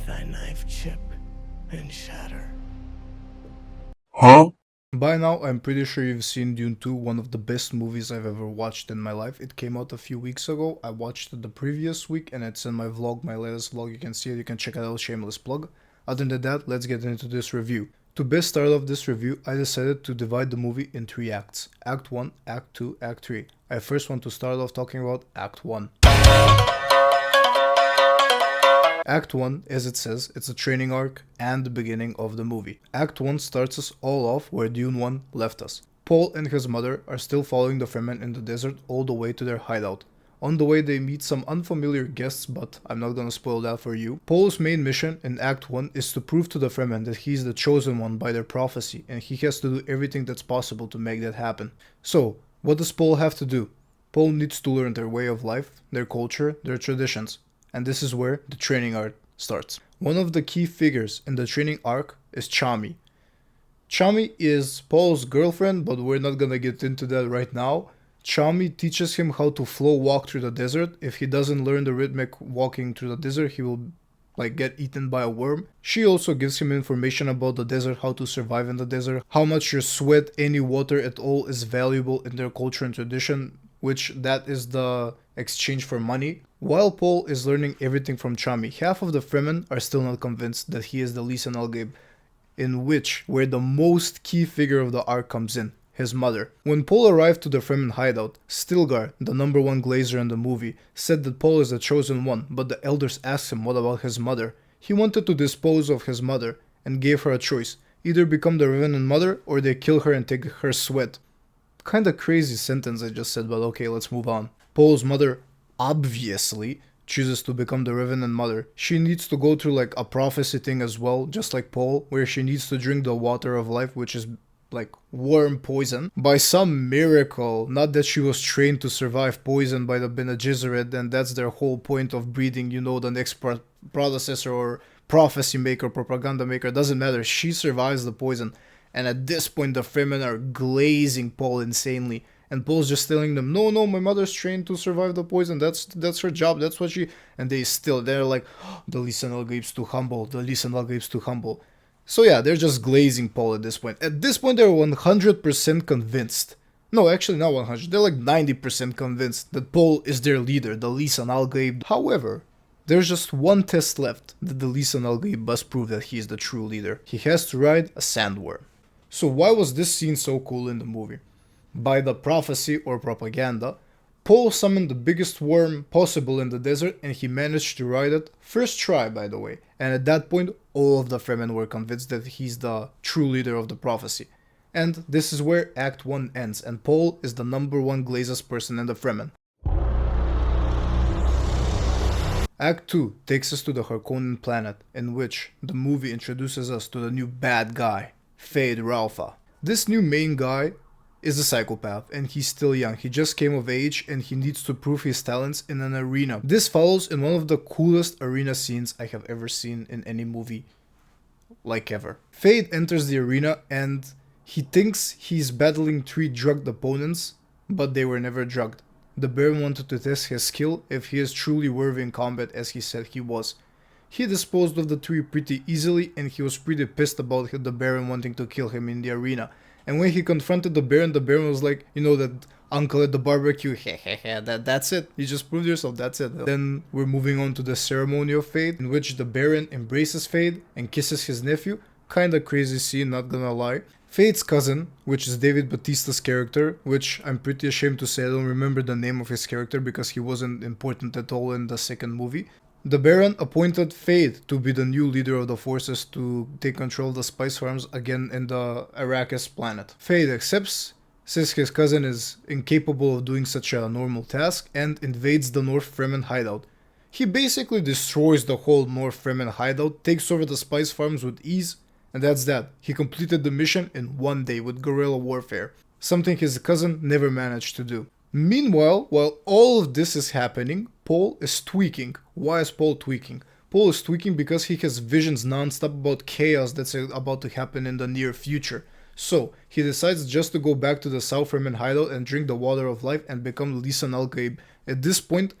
thy knife chip and shatter. Huh? By now, I'm pretty sure you've seen Dune 2, one of the best movies I've ever watched in my life. It came out a few weeks ago. I watched it the previous week, and it's in my vlog, my latest vlog. You can see it, you can check it out, shameless plug. Other than that, let's get into this review. To best start off this review, I decided to divide the movie in 3 acts. Act 1, Act 2, Act 3. I first want to start off talking about Act 1. Act 1, as it says, it's a training arc and the beginning of the movie. Act 1 starts us all off where Dune 1 left us. Paul and his mother are still following the Fremen in the desert all the way to their hideout. On the way they meet some unfamiliar guests, but I'm not gonna spoil that for you. Paul's main mission in Act 1 is to prove to the Fremen that he's the chosen one by their prophecy, and he has to do everything that's possible to make that happen. So, what does Paul have to do? Paul needs to learn their way of life, their culture, their traditions. And this is where the training arc starts. One of the key figures in the training arc is Chami. Chami is Paul's girlfriend, but we're not gonna get into that right now. Chami teaches him how to flow walk through the desert. If he doesn't learn the rhythmic walking through the desert, he will get eaten by a worm. She also gives him information about the desert, how to survive in the desert, how much your sweat, any water at all is valuable in their culture and tradition, which that is the exchange for money. While Paul is learning everything from Chami, half of the Fremen are still not convinced that he is the Lisan al-Gaib, where the most key figure of the arc comes in, his mother. When Paul arrived to the Fremen hideout, Stilgar, the number one glazer in the movie, said that Paul is the chosen one, but the elders asked him what about his mother. He wanted to dispose of his mother and gave her a choice, either become the Revenant mother or they kill her and take her sweat. Kinda crazy sentence I just said, but okay, let's move on. Paul's mother obviously chooses to become the Revenant mother. She needs to go through a prophecy thing as well, just like Paul, where she needs to drink the water of life, which is worm poison. By some miracle, not that she was trained to survive poison by the Bene Gesserit, and that's their whole point of breeding, the next predecessor or prophecy maker, propaganda maker, doesn't matter. She survives the poison. And at this point, the Fremen are glazing Paul insanely. And Paul's just telling them, no, my mother's trained to survive the poison. That's her job. That's what she... And they're like, oh, the Lisan al-Gaib's too humble. The Lisan al-Gaib's too humble. So yeah, they're just glazing Paul at this point. At this point, they're 100% convinced. No, actually not 100. They're 90% convinced that Paul is their leader, the Lisan al-Gaib. However, there's just one test left that the Lisan al-Gaib must prove that he is the true leader. He has to ride a sandworm. So why was this scene so cool in the movie? By the prophecy or propaganda, Paul summoned the biggest worm possible in the desert and he managed to ride it, first try by the way, and at that point all of the Fremen were convinced that he's the true leader of the prophecy. And this is where Act 1 ends, and Paul is the number one glazest person in the Fremen. Act 2 takes us to the Harkonnen planet, in which the movie introduces us to the new bad guy, Feyd Sigma. This new main guy is a psychopath and he's still young. He just came of age and he needs to prove his talents in an arena. This follows in one of the coolest arena scenes I have ever seen in any movie ever. Feyd enters the arena and he thinks he's battling 3 drugged opponents, but they were never drugged. The Baron wanted to test his skill if he is truly worthy in combat as he said he was. He disposed of the 3 pretty easily and he was pretty pissed about the Baron wanting to kill him in the arena. And when he confronted the Baron was like, that uncle at the barbecue, that's it. You just proved yourself, that's it. Then we're moving on to the ceremony of Feyd, in which the Baron embraces Feyd and kisses his nephew. Kinda crazy scene, not gonna lie. Feyd's cousin, which is David Bautista's character, which I'm pretty ashamed to say I don't remember the name of his character because he wasn't important at all in the second movie. The Baron appointed Feyd to be the new leader of the forces to take control of the spice farms again in the Arrakis planet. Feyd accepts, says his cousin is incapable of doing such a normal task, and invades the North Fremen hideout. He basically destroys the whole North Fremen hideout, takes over the spice farms with ease, and that's that. He completed the mission in one day with guerrilla warfare, something his cousin never managed to do. Meanwhile, while all of this is happening, Paul is tweaking. Why is Paul tweaking? Paul is tweaking because he has visions non-stop about chaos that's about to happen in the near future. So, he decides just to go back to the South Fremen hideout and drink the water of life and become Lisan al-Gaib. At this point,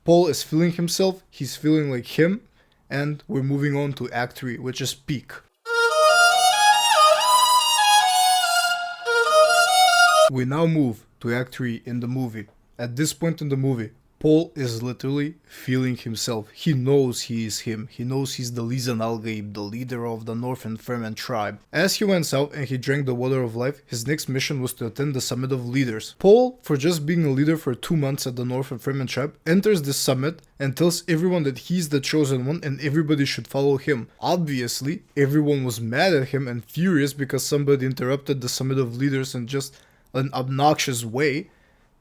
Paul is feeling himself, he's feeling like him, And we're moving on to Act 3, which is peak. We now move to Act 3 in the movie. At this point in the movie, Paul is literally feeling himself. He knows he is him. He knows he's the Lisan Al-Gaib, the leader of the Northern Fremen tribe. As he went south and he drank the water of life, his next mission was to attend the Summit of Leaders. Paul, for just being a leader for 2 months at the Northern Fremen tribe, enters this summit and tells everyone that he's the chosen one and everybody should follow him. Obviously, everyone was mad at him and furious because somebody interrupted the Summit of Leaders in just an obnoxious way.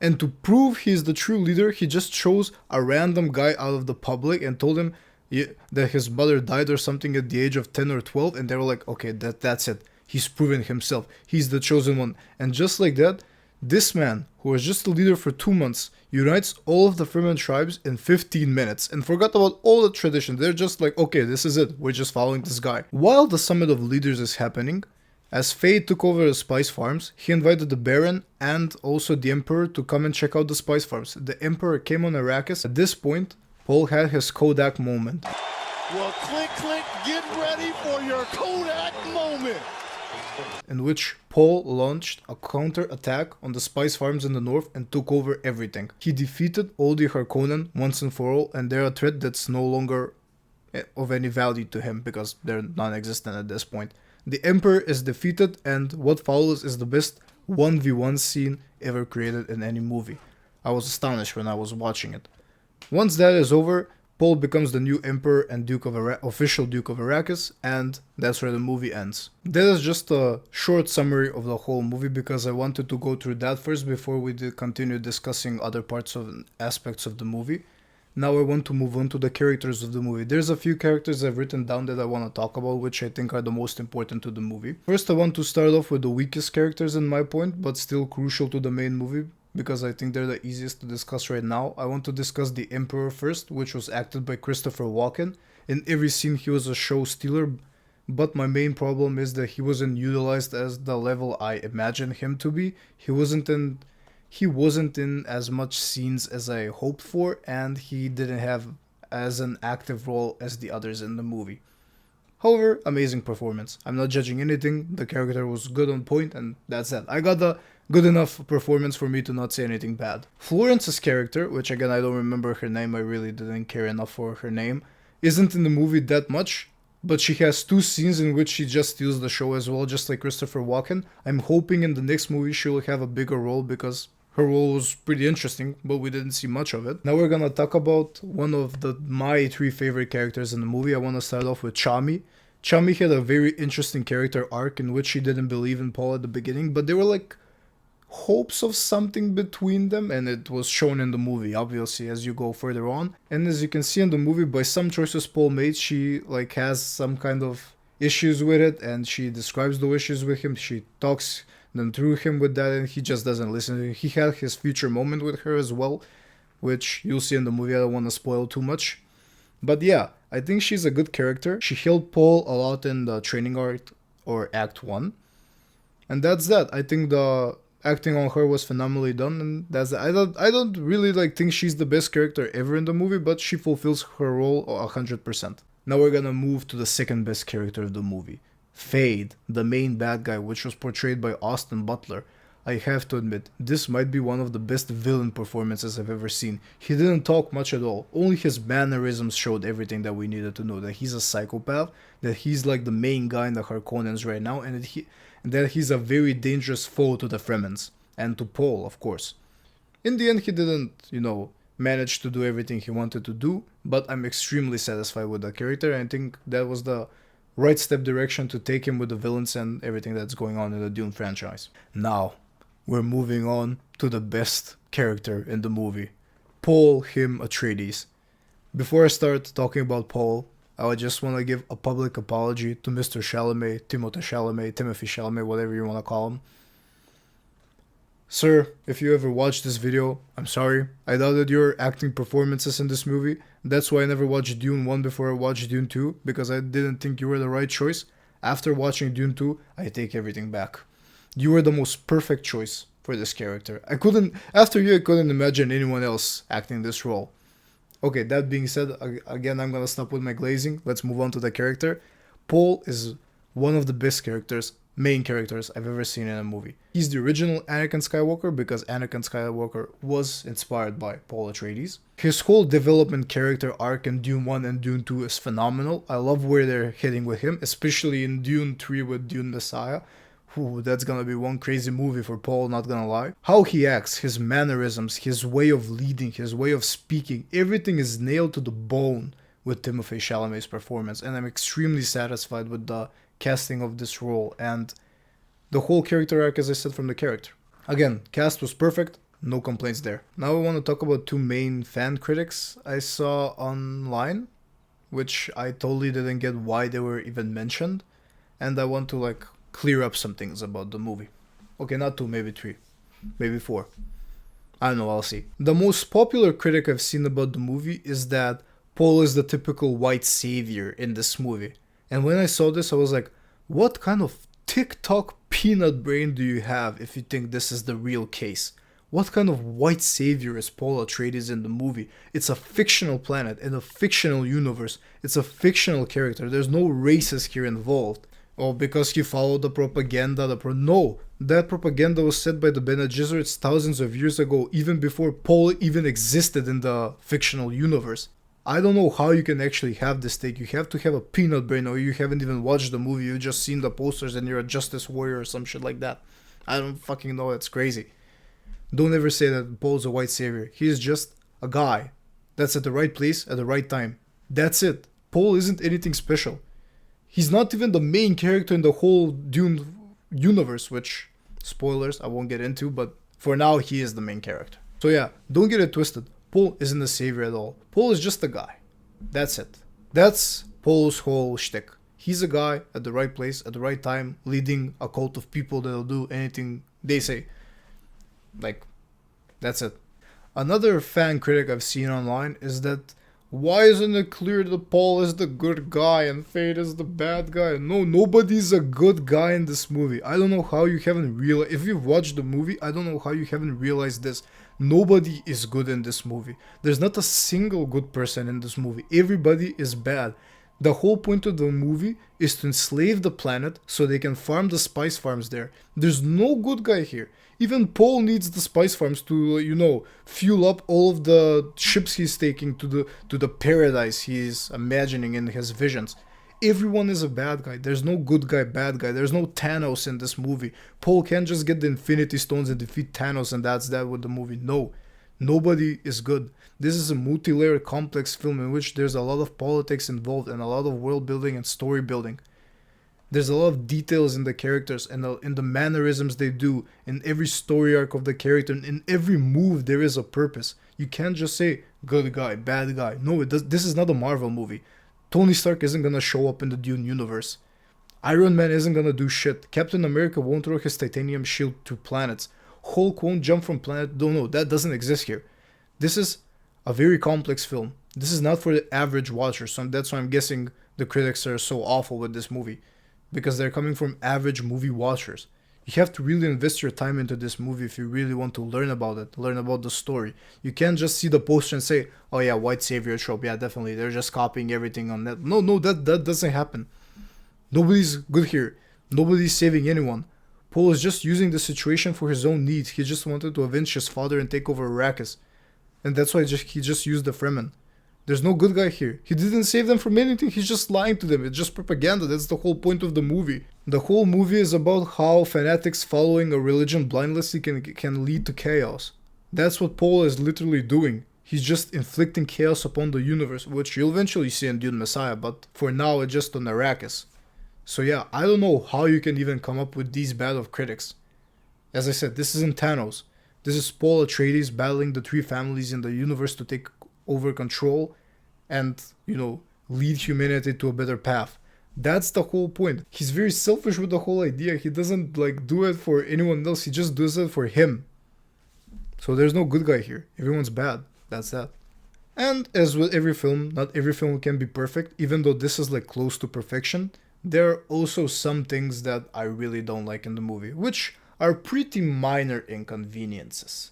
And to prove he's the true leader, he just chose a random guy out of the public and told him that his mother died or something at the age of 10 or 12. And they were like, okay, that's it. He's proven himself. He's the chosen one. And just like that, this man, who was just a leader for 2 months, unites all of the Fremen tribes in 15 minutes and forgot about all the tradition. They're just like, okay, this is it. We're just following this guy. While the Summit of Leaders is happening, as Feyd took over the spice farms, he invited the Baron and also the Emperor to come and check out the spice farms. The Emperor came on Arrakis. At this point, Paul had his Kodak moment. Well, click, get ready for your Kodak moment! In which Paul launched a counter-attack on the spice farms in the north and took over everything. He defeated all the Harkonnen once and for all, and they're a threat that's no longer of any value to him because they're non-existent at this point. The Emperor is defeated, and what follows is the best 1v1 scene ever created in any movie. I was astonished when I was watching it. Once that is over, Paul becomes the new Emperor and official Duke of Arrakis, and that's where the movie ends. That is just a short summary of the whole movie because I wanted to go through that first before we continue discussing other parts of aspects of the movie. Now I want to move on to the characters of the movie. There's a few characters I've written down that I want to talk about, which I think are the most important to the movie. First, I want to start off with the weakest characters in my point, but still crucial to the main movie, because I think they're the easiest to discuss right now. I want to discuss the Emperor first, which was acted by Christopher Walken. In every scene he was a show stealer, but my main problem is that he wasn't utilized as the level I imagined him to be. He wasn't in as much scenes as I hoped for, and he didn't have as an active role as the others in the movie. However, amazing performance. I'm not judging anything, the character was good on point, and that's it. I got the good enough performance for me to not say anything bad. Florence's character, which again I don't remember her name, I really didn't care enough for her name, isn't in the movie that much, but she has 2 scenes in which she just steals the show as well, just like Christopher Walken. I'm hoping in the next movie she'll have a bigger role because her role was pretty interesting, but we didn't see much of it. Now we're gonna talk about one of my 3 favorite characters in the movie. I want to start off with Chami. Chami had a very interesting character arc in which she didn't believe in Paul at the beginning, but there were like hopes of something between them, and it was shown in the movie, obviously, as you go further on. And as you can see in the movie, by some choices Paul made, she like has some kind of issues with it, and she describes the issues with him. She talks them through him with that, and he just doesn't listen. He had his future moment with her as well, which you'll see in the movie. I don't want to spoil too much. But yeah, I think she's a good character. She helped Paul a lot in the training arc or Act 1. And that's that. I think the acting on her was phenomenally done, and that's that. I don't really think she's the best character ever in the movie, but she fulfills her role 100%. Now we're gonna move to the second best character of the movie. Feyd, the main bad guy, which was portrayed by Austin Butler. I have to admit, this might be one of the best villain performances I've ever seen. He didn't talk much at all, only his mannerisms showed everything that we needed to know, that he's a psychopath, that he's like the main guy in the Harkonnens right now, and that he's a very dangerous foe to the Fremens, and to Paul, of course. In the end, he didn't, manage to do everything he wanted to do, but I'm extremely satisfied with the character, and I think that was the right step direction to take him with the villains and everything that's going on in the Dune franchise. Now, we're moving on to the best character in the movie, Paul Atreides. Before I start talking about Paul, I would just want to give a public apology to Mr. Chalamet, Timothy Chalamet, whatever you want to call him. Sir, if you ever watched this video, I'm sorry. I doubted your acting performances in this movie. That's why I never watched Dune 1 before I watched Dune 2, because I didn't think you were the right choice. After watching Dune 2, I take everything back. You were the most perfect choice for this character. After you, I couldn't imagine anyone else acting this role. Okay, that being said, again, I'm gonna stop with my glazing. Let's move on to the character. Paul is one of the best characters, main characters I've ever seen in a movie. He's the original Anakin Skywalker because Anakin Skywalker was inspired by Paul Atreides. His whole development character arc in Dune 1 and Dune 2 is phenomenal. I love where they're hitting with him, especially in Dune 3 with Dune Messiah. Ooh, that's gonna be one crazy movie for Paul, not gonna lie. How he acts, his mannerisms, his way of leading, his way of speaking, everything is nailed to the bone with Timothée Chalamet's performance, and I'm extremely satisfied with the casting of this role and the whole character arc, as I said, from the character. Again, cast was perfect, no complaints there. Now I want to talk about two main fan critics I saw online, which I totally didn't get why they were even mentioned, and I want to clear up some things about the movie. Okay, not two, maybe three, maybe four. I don't know, I'll see. The most popular critic I've seen about the movie is that Paul is the typical white savior in this movie. And when I saw this, I was like, what kind of TikTok peanut brain do you have if you think this is the real case? What kind of white savior is Paul Atreides in the movie? It's a fictional planet in a fictional universe. It's a fictional character. There's no races here involved. Oh, because he followed the propaganda. No, that propaganda was set by the Bene Gesserits thousands of years ago, even before Paul even existed in the fictional universe. I don't know how you can actually have this take. You have to have a peanut brain, or you haven't even watched the movie. You've just seen the posters and you're a justice warrior or some shit like that. I don't fucking know. It's crazy. Don't ever say that Paul's a white savior. He's just a guy that's at the right place at the right time. That's it. Paul isn't anything special. He's not even the main character in the whole Dune universe, which, spoilers, I won't get into, but for now, he is the main character. So yeah, don't get it twisted. Paul isn't a savior at all. Paul is just a guy. That's it. That's Paul's whole shtick. He's a guy at the right place, at the right time, leading a cult of people that'll do anything they say. That's it. Another fan critic I've seen online is that why isn't it clear that Paul is the good guy and Feyd is the bad guy? No, nobody's a good guy in this movie. I don't know how you haven't realized. If you've watched the movie, I don't know how you haven't realized this. Nobody is good in this movie. There's not a single good person in this movie. Everybody is bad. The whole point of the movie is to enslave the planet so they can farm the spice farms there. There's no good guy here. Even Paul needs the spice farms to, fuel up all of the ships he's taking to the paradise he's imagining in his visions. Everyone is a bad guy. There's no good guy, bad guy. There's no Thanos in this movie. Paul can't just get the Infinity Stones and defeat Thanos and that's that with the movie. No. Nobody is good. This is a multi-layered complex film in which there's a lot of politics involved and a lot of world building and story building. There's a lot of details in the characters and in the mannerisms they do, in every story arc of the character, and in every move there is a purpose. You can't just say good guy, bad guy. No, this is not a Marvel movie. Tony Stark isn't gonna show up in the Dune universe. Iron Man isn't gonna do shit. Captain America won't throw his titanium shield to planets. Hulk won't jump from planet. No, that doesn't exist here. This is a very complex film. This is not for the average watcher, so that's why I'm guessing the critics are so awful with this movie. Because they're coming from average movie watchers. You have to really invest your time into this movie if you really want to learn about it, learn about the story. You can't just see the poster and say, oh yeah, white savior trope, yeah, definitely, they're just copying everything on that. No, that doesn't happen. Nobody's good here. Nobody's saving anyone. Paul is just using the situation for his own needs. He just wanted to avenge his father and take over Arrakis. And that's why he just used the Fremen. There's no good guy here. He didn't save them from anything. He's just lying to them. It's just propaganda. That's the whole point of the movie. The whole movie is about how fanatics following a religion blindlessly can lead to chaos. That's what Paul is literally doing. He's just inflicting chaos upon the universe, which you'll eventually see in Dune Messiah, but for now it's just on Arrakis. So yeah, I don't know how you can even come up with these bad of critics. As I said, this isn't Thanos. This is Paul Atreides battling the three families in the universe to take over control and, lead humanity to a better path. That's the whole point. He's very selfish with the whole idea. He doesn't do it for anyone else. He just does it for him. So there's no good guy here. Everyone's bad. That's that. And as with every film, not every film can be perfect. Even though this is close to perfection, there are also some things that I really don't like in the movie, which are pretty minor inconveniences.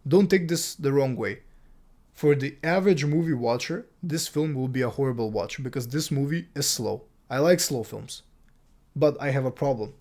Don't take this the wrong way. For the average movie watcher, this film will be a horrible watch because this movie is slow. I like slow films, but I have a problem.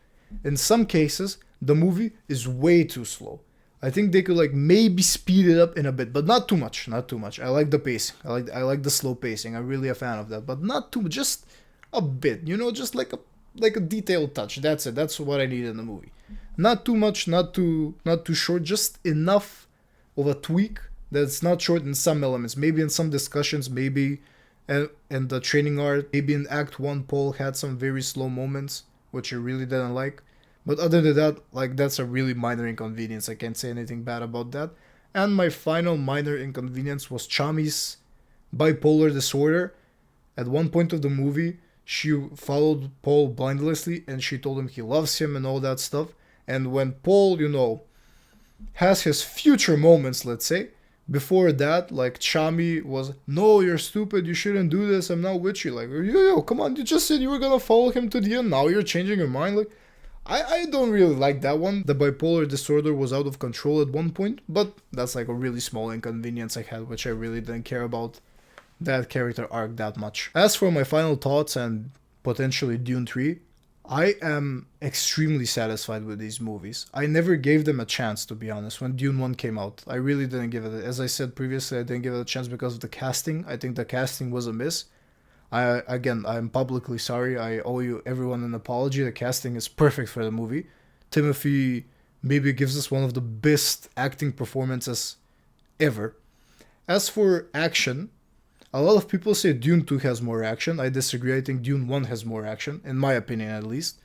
In some cases, the movie is way too slow. I think they could like maybe speed it up in a bit, but not too much. Not too much. I like the pacing. I like the slow pacing. I'm really a fan of that, but not too, just a bit. You know, just like a detailed touch. That's it. That's what I need in the movie. Not too much. Not too short. Just enough of a tweak that's not short in some elements. Maybe in some discussions. Maybe in the training art. Maybe in Act 1, Paul had some very slow moments, which I really didn't like. But other than that, like, that's a really minor inconvenience. I can't say anything bad about that. And my final minor inconvenience was Chami's bipolar disorder. At one point of the movie, she followed Paul blindlessly and she told him he loves him and all that stuff. And when Paul, you know, has his future moments, let's say, before that, like, Chami was, no, you're stupid, you shouldn't do this, I'm not with you. Like, yo, come on, you just said you were gonna follow him to the end, now you're changing your mind. Like, I don't really like that one. The bipolar disorder was out of control at one point, but that's like a really small inconvenience I had, which I really didn't care about that character arc that much. As for my final thoughts and potentially Dune 3, I am extremely satisfied with these movies. I never gave them a chance, to be honest, when Dune 1 came out. I really didn't give it, as I said previously, I didn't give it a chance because of the casting. I think the casting was a miss. I'm publicly sorry. I owe you everyone an apology. The casting is perfect for the movie. Timothy maybe gives us one of the best acting performances ever. As for action, a lot of people say Dune 2 has more action. I disagree. I think Dune 1 has more action, in my opinion at least.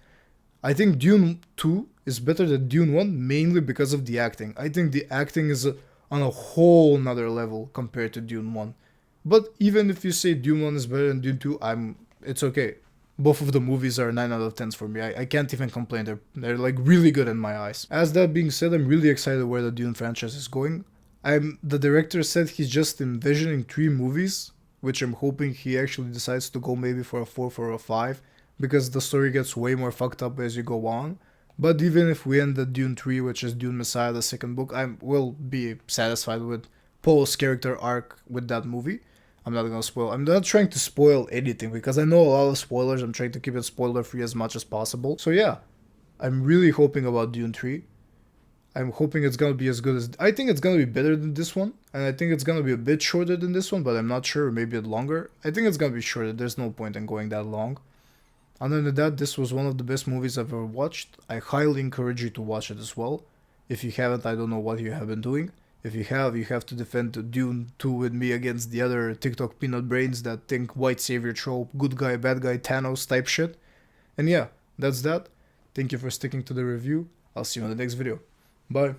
I think Dune 2 is better than Dune 1 mainly because of the acting. I think the acting is on a whole nother level compared to Dune 1. But even if you say Dune 1 is better than Dune 2, it's okay. Both of the movies are 9 out of 10s for me. I can't even complain. They're like really good in my eyes. As that being said, I'm really excited where the Dune franchise is going. The director said he's just envisioning 3 movies, which I'm hoping he actually decides to go maybe for a 4th or a 5, because the story gets way more fucked up as you go on. But even if we end at Dune 3, which is Dune Messiah, the second book, I will be satisfied with Paul's character arc with that movie. I'm not trying to spoil anything because I know a lot of spoilers. I'm trying to keep it spoiler free as much as possible. So yeah, I'm really hoping about Dune 3. I'm hoping it's gonna be as good as, I think it's gonna be better than this one, and I think it's gonna be a bit shorter than this one, but I'm not sure, maybe a bit longer. I think it's gonna be shorter. There's no point in going that long. Other than that, this was one of the best movies I've ever watched. I highly encourage you to watch it as well. If you haven't, I don't know what you have been doing. If you have to defend Dune 2 with me against the other TikTok peanut brains that think white savior trope, good guy, bad guy, Thanos type shit. And yeah, that's that. Thank you for sticking to the review. I'll see you in the next video. Bye.